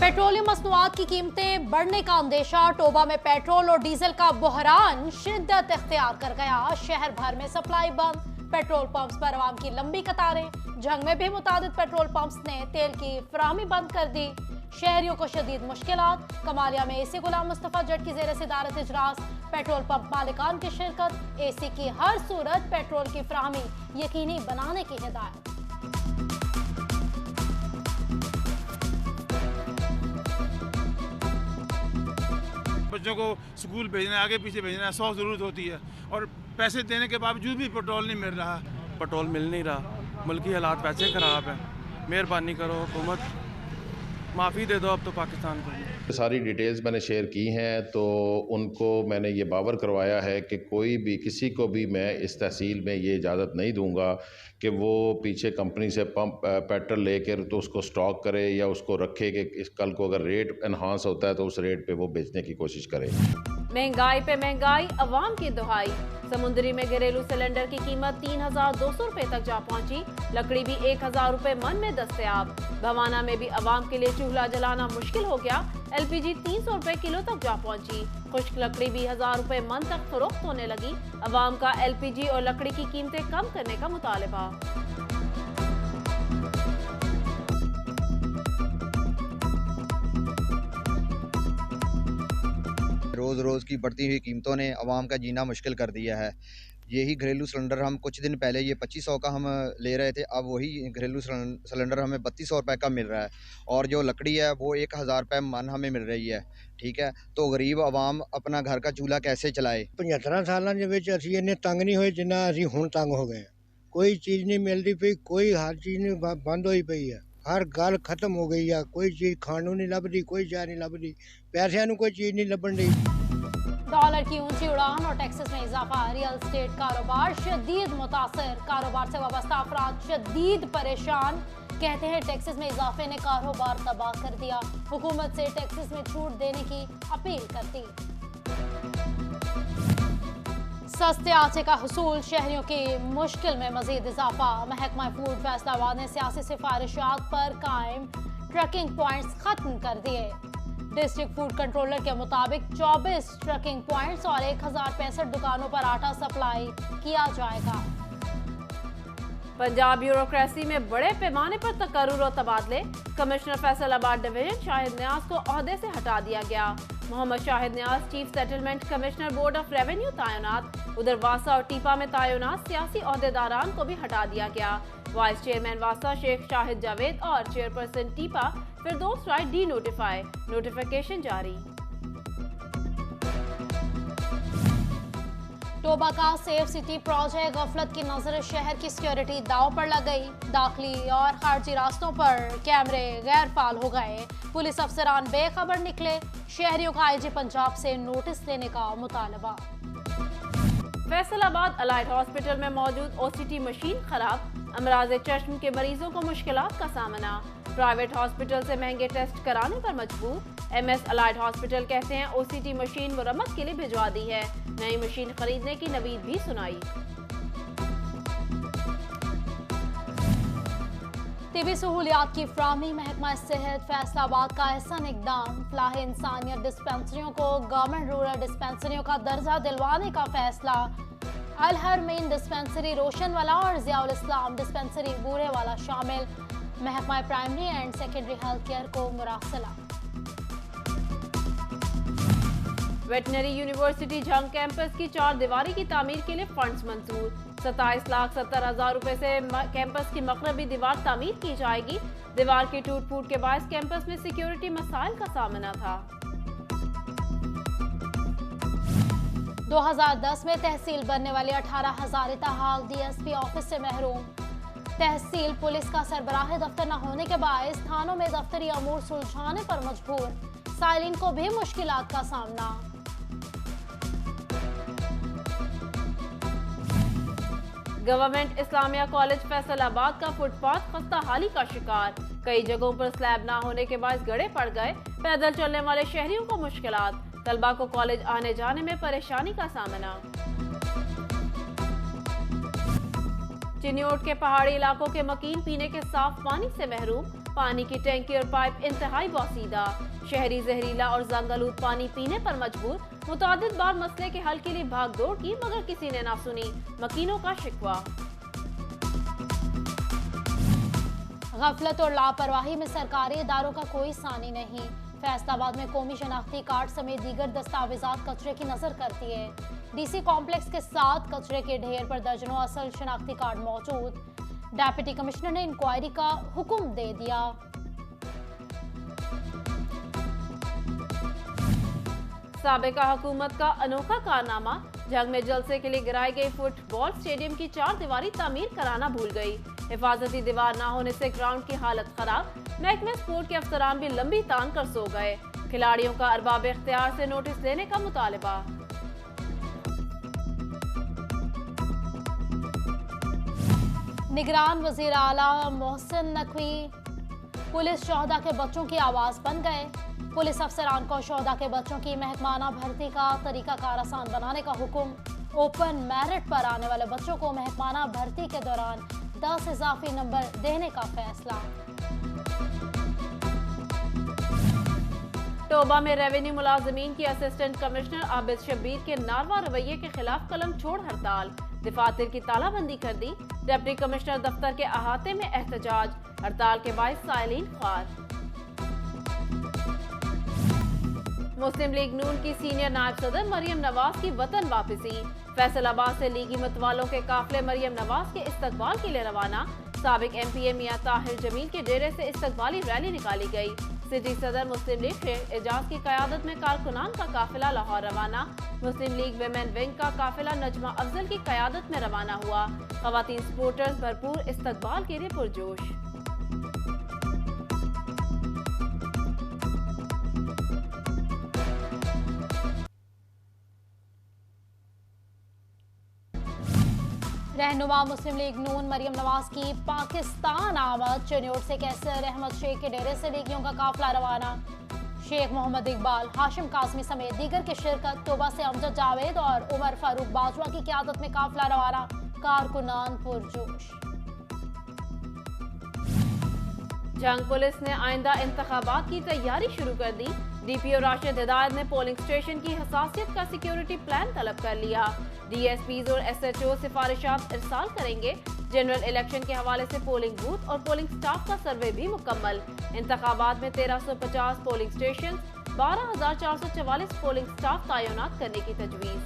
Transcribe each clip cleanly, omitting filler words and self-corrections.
Petroleum मसनूआत की कीमतें बढ़ने का अंदेशा, टोबा में पेट्रोल और डीजल का बहरान शिद्दत इख्तियार कर गया। शहर भर में सप्लाई बंद, पेट्रोल पंप्स पर आवाम की लंबी कतारें। जंग में भी मुतादिद पेट्रोल पंप्स ने तेल की फराहमी बंद कर दी। शहरियों को शदीद मुश्किलात। कमालिया में एसी गुलाम मुस्तफा जट की जेर सदारत इजलास, पेट्रोल पंप मालिकान की शिरकत। एसी की हर सूरत पेट्रोल की फराहमी यकीनी बनाने की हिदायत। बच्चों को स्कूल भेजना है, आगे पीछे भेजना है, 100 ज़रूरत होती है और पैसे देने के बावजूद भी पेट्रोल नहीं मिल रहा। पेट्रोल मिल नहीं रहा, मुल्की हालात वैसे ख़राब हैं। मेहरबानी करो हुकूमत, माफ़ी दे दो अब तो पाकिस्तान को। सारी डिटेल्स मैंने शेयर की हैं, तो उनको मैंने ये बावर करवाया है कि कोई भी किसी को भी मैं इस तहसील में ये इजाज़त नहीं दूंगा कि वो पीछे कंपनी से पंप पेट्रोल लेकर तो उसको स्टॉक करे या उसको रखे कि इस कल को अगर रेट एनहांस होता है तो उस रेट पे वो बेचने की कोशिश करे। महंगाई पे महंगाई, अवाम की दुहाई। समुद्री में घरेलू सिलेंडर की कीमत 3,200 रुपए तक जा पहुंची। लकड़ी भी 1,000 रुपए मन में दस्तयाब। भवाना में भी अवाम के लिए चूल्हा जलाना मुश्किल हो गया। LPG 300 रुपए किलो तक जा पहुंची। खुश्क लकड़ी भी 1,000 रुपए मन तक फरोख्त होने लगी। अवाम का LPG और लकड़ी की कीमतें कम करने का मुतालबा। रोज़ रोज़ की बढ़ती हुई कीमतों ने अवाम का जीना मुश्किल कर दिया है। यही घरेलू सिलेंडर हम कुछ दिन पहले ये 2500 का हम ले रहे थे, अब वही घरेलू सिलेंडर हमें 3200 रुपये का मिल रहा है और जो लकड़ी है वो 1,000 रुपये मन हमें मिल रही है। ठीक है, तो गरीब आवाम अपना घर का चूल्हा कैसे चलाए। 75 सालों के विच असीं इन्ने तंग नहीं होए जिन्ना असीं हुण तंग हो गए। कोई चीज़ नहीं मिलती पई, कोई हर चीज़ नहीं बंद होई पई है। हर गल खत्म हो गई है, कोई चीज़ खाने नहीं लभदी, कोई शै नहीं लभदी, पैसों को कोई चीज़ नहीं लभन दी। डॉलर की ऊंची उड़ान और टैक्सेस में इजाफा, रियल स्टेट कारोबार शदीद मुतासर। कारोबार से वाबस्ता अफराद शदीद परेशान। कहते हैं टैक्सेस में इजाफे ने कारोबार तबाह कर दिया। हुकूमत से टैक्सेस में छूट देने की अपील करती। सस्ते आटे का हुसूल, शहरियों की मुश्किल में मजीद इजाफा। महकमा फूड फैसलाबाद ने सियासी सिफारिशात पर कायम ट्रकिंग पॉइंट्स खत्म कर दिए। डिस्ट्रिक्ट फूड कंट्रोलर के मुताबिक 24 ट्रकिंग पॉइंट्स और 1065 दुकानों पर आटा सप्लाई किया जाएगा। पंजाब ब्यूरोक्रेसी में बड़े पैमाने पर तकर्रुर और तबादले। कमिश्नर फैसलाबाद डिवीजन शाहिद न्याज को ओहदे से हटा दिया गया। Mohammad Shahid Niaz chief settlement commissioner board of revenue तैनात। उधर वासा और टीपा में तैनात सियासी ओहदेदारान को भी हटा दिया गया। वाइस चेयरमैन वासा शेख शाहिद जावेद और चेयरपर्सन टीपा फिरदौस राय डी नोटिफाई, नोटिफिकेशन जारी। टोबा का सेफ सिटी प्रोजेक्ट, गफलत की नजर शहर की सिक्योरिटी दांव पर लग गई। दाखिली और खारजी रास्तों पर कैमरे गैर फाल हो गए। पुलिस अफसरान बेखबर निकले। शहरियों का IG पंजाब से नोटिस लेने का मुतालबा। फैसलाबाद अलाइड हॉस्पिटल में मौजूद OCT मशीन खराब। अमराज़े चश्म के मरीजों को मुश्किलात का सामना। प्राइवेट हॉस्पिटल से महंगे टेस्ट कराने पर मजबूर। MS अलाइड हॉस्पिटल कहते हैं OCT मशीन मुरम्मत के लिए भिजवा दी है। नई मशीन खरीदने की नवीद भी सुनाई। तिबी सहूलियात की फराहमी, महकमा सेहत फैसलाबाद का एहसन इकदाम। फलाह इंसानियत डिस्पेंसरियों को गवर्नमेंट रूरल डिस्पेंसरियों का दर्जा दिलवाने का फैसला। अल हरमैन डिस्पेंसरी रोशनवाला और ज़ियाउल इस्लाम डिस्पेंसरी बूरेवाला शामिल। महकमा primary and secondary health care को मुरासला। वेटनरी यूनिवर्सिटी जंग कैंपस की 4 दीवारी की तामीर के लिए फंड्स मंजूर। 27,70,000 रुपए से कैंपस की मगरबी दीवार तामीर की जाएगी। दीवार की टूट फूट के बायस कैंपस में सिक्योरिटी मसाइल का सामना था। 2010 में तहसील बनने वाली 18,000 इताहाल DSP ऑफिस से महरूम। तहसील पुलिस का सरबराह दफ्तर न होने के बायस थानों में दफ्तरी अमूर सुलझाने पर मजबूर। साइलिन को भी मुश्किलात का सामना। गवर्नमेंट इस्लामिया कॉलेज फैसलाबाद का फुटपाथ खस्ता हाली का शिकार। कई जगहों पर स्लैब ना होने के बायस गड़े पड़ गए। पैदल चलने वाले शहरियों को मुश्किलात। तलबा को कॉलेज आने जाने में परेशानी का सामना। चिन्योट के पहाड़ी इलाकों के मकीन पीने के साफ पानी से महरूम, पानी की टैंकी और पाइप इंतहाई बोसीदा। शहरी जहरीला और जंगलूद पानी पीने पर मजबूर, मुतादिद बार मसले के हल के लिए भाग दौड़ की मगर किसी ने ना सुनी, मकीनों का शिकवा। गफलत और लापरवाही में सरकारी इदारों का कोई सानी नहीं। फैसलाबाद में कौमी शनाख्ती कार्ड समेत दीगर दस्तावेजात कचरे की नजर करती है। डीसी कॉम्प्लेक्स के साथ कचरे के ढेर पर दर्जनों असल शनाख्ती कार्ड मौजूद। डेप्यूटी कमिश्नर ने इंक्वायरी का हुक्म दे दिया। साबिका हुकूमत का अनोखा कारनामा, जंग में जलसे के लिए गिराई गई फुटबॉल स्टेडियम की 4 दीवारी तामीर कराना भूल गई। हिफाजती दीवार ना होने से ग्राउंड की हालत खराब, महकमे स्पोर्ट के अफसरान भी लंबी तान कर सो गए। खिलाड़ियों का अरबाब इख्तियार से नोटिस लेने का मुतालबा। निगरान वजीर आला मोहसिन नकवी पुलिस शोहदा के बच्चों की आवाज बन गए। पुलिस अफसरान को शोहदा के बच्चों की महकमाना भर्ती का तरीकाकार आसान बनाने का हुक्म। ओपन मेरिट पर आने वाले बच्चों को महकमाना भर्ती के दौरान 10 इजाफी नंबर देने का फैसला। टोबा में रेवेन्यू मुलाजमीन की असिस्टेंट कमिश्नर आबिद शब्बीर के नारवा रवैये के खिलाफ कलम छोड़ हड़ताल, दफातर की तालाबंदी कर दी। डिप्टी कमिश्नर दफ्तर के अहाते में एहतजाज, हड़ताल के बाइस साइलिन ख्वार। मुस्लिम लीग नून की सीनियर नायब सदर मरियम नवाज की वतन वापसी। फैसलाबाद से लीगी मतवालों के काफिले मरियम नवाज के इस्तकबाल के लिए रवाना। साबिक एमपीए मियां ताहिर जमील के डेरे से इस्तकबाली रैली निकाली गई। सिटी सदर मुस्लिम लीग शेख एजाज की क़यादत में कारकुनान का काफिला लाहौर रवाना। मुस्लिम लीग विमेन विंग का काफिला नजमा अफजल की क़यादत में रवाना हुआ। ख़वातीन सपोर्टर्स भरपूर इस्तकबाल के लिए पुरजोश। रहनुमा मुस्लिम लीग नून मरियम नवाज की पाकिस्तान आमद। चिन्योट से कैसर अहमद शेख के डेरे से लीगियों का काफिला रवाना। शेख मोहम्मद इकबाल, हाशिम कासमी समेत दीगर की शिरकत। तोबा से अमजद जावेद और उमर फारूक बाजवा की क़यादत में काफिला रवाना। कारकुनान पुरजोश। जंग पुलिस ने आइंदा इंतखाबात की तैयारी शुरू कर दी। डीपीओ राशिद हिदायत ने पोलिंग स्टेशन की हसासियत का सिक्योरिटी प्लान तलब कर लिया। डीएसपीज और एसएचओ सिफारिशात इरसाल करेंगे। जनरल इलेक्शन के हवाले से पोलिंग बूथ और पोलिंग स्टाफ का सर्वे भी मुकम्मल। इंतखाबात में 1350 पोलिंग स्टेशन, 12,444 पोलिंग स्टाफ तैनात करने की तजवीज़।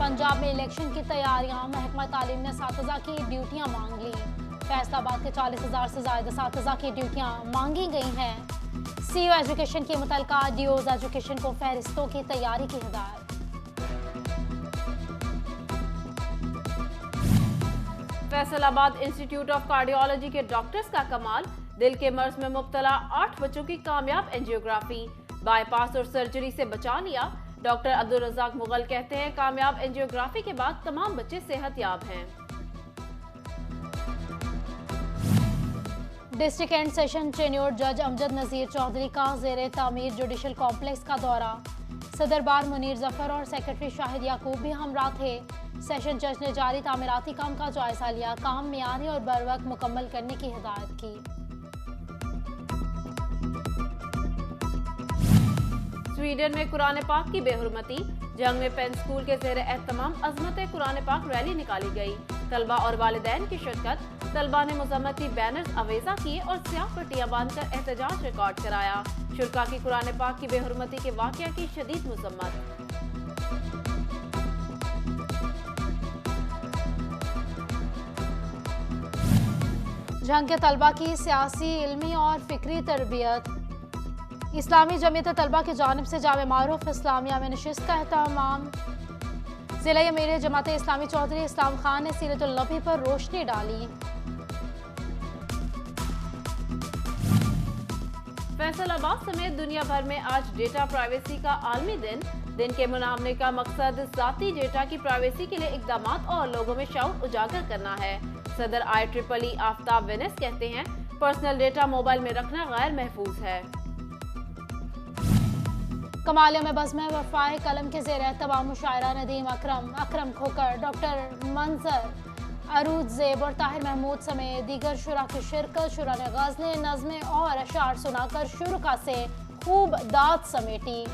पंजाब में इलेक्शन की तैयारियां, महकमा तालीम ने असातिज़ा की ड्यूटियां मांग ली। फैसलाबाद के 40,000 से ज़ायद असातिज़ा की ड्यूटियां मांगी गई हैं। सीओ एजुकेशन की मुतलका डीओज एजुकेशन को फहरिस्तों की तैयारी की हिदायत। फैसलाबाद इंस्टीट्यूट ऑफ कार्डियोलॉजी के डॉक्टर्स का कमाल, दिल के मर्ज में मुब्तला 8 बच्चों की कामयाब एंजियोग्राफी, बाईपास और सर्जरी से बचा लिया। डॉक्टर अब्दुल रज़ाक मुगल कहते हैं कामयाब एंजियोग्राफी के बाद तमाम बच्चे सेहतयाब हैं। डिस्ट्रिक्ट एंड सेशन चिन्योट जज अमजद नज़ीर चौधरी का ज़ेरे तामीर जुडिशल कॉम्प्लेक्स का दौरा। सदर बार मुनीर जफर और सेक्रेटरी शाहिद याकूब भी हमरा थे। सेशन जज ने जारी तामीराती काम का जायजा लिया। काम मियारी और बरवक्त मुकम्मल करने की हिदायत की। स्वीडन में कुरान पाक की बेहुरमती, जंग में पेन स्कूल के ज़ेरे एहतमाम अज़मत कुरान पाक रैली निकाली गई। तलबा और वालिदैन की शिरकत। तलबा ने मुज़म्मती बैनर्स अवेजा किए और स्याह पट्टियां बांधकर एहतजाज रिकॉर्ड कराया। शुरका की कुरान पाक की बेहुरमती के वाक़या की शदीद मुज़म्मत। जंग के तलबा की सियासी, इल्मी और फ़िक्री तरबियत। इस्लामी जमीयत तलबा की जानिब से जामे मारूफ इस्लामिया में नशिस्त का एहतमाम। ज़िला अमीर जमात इस्लामी चौधरी इस्लाम खान ने सीरतुल नबी पर रोशनी डाली। फैसलाबाद समेत दुनिया भर में आज डेटा प्राइवेसी का आलमी दिन के मनाने का मकसद ज़ाती डेटा की प्राइवेसी के लिए इकदामात और लोगों में शऊर उजागर करना है। सदर IEEE आफ्ताब वेनेस कहते हैं पर्सनल डेटा मोबाइल में रखना गैर महफूज है। कमालियों में बज़्म वफ़ाए कलम के ज़ेर एहतमाम मुशायरा नदीम अकरम खोकर, डॉक्टर मंजर अरूज ज़ेब और ताहिर महमूद समेत दीगर शुरा की शिरकत। शुरा ने गज़लें, नज़में और अशार सुनाकर शुरका से खूब दाद समेटी।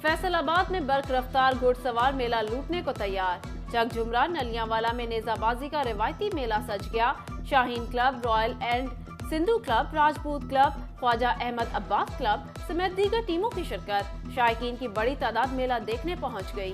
फैसलाबाद में बर्क रफ्तार घुड़सवार मेला लूटने को तैयार। चक जुमरा नलियांवाला में नेजाबाजी का रिवायती मेला सज गया। Shaheen club, royal and Sindhu club, Rajput club, Khwaja Ahmad Abbas club समेत दीगर टीमों की शिरकत। शायकीन की बड़ी तादाद मेला देखने पहुंच गई।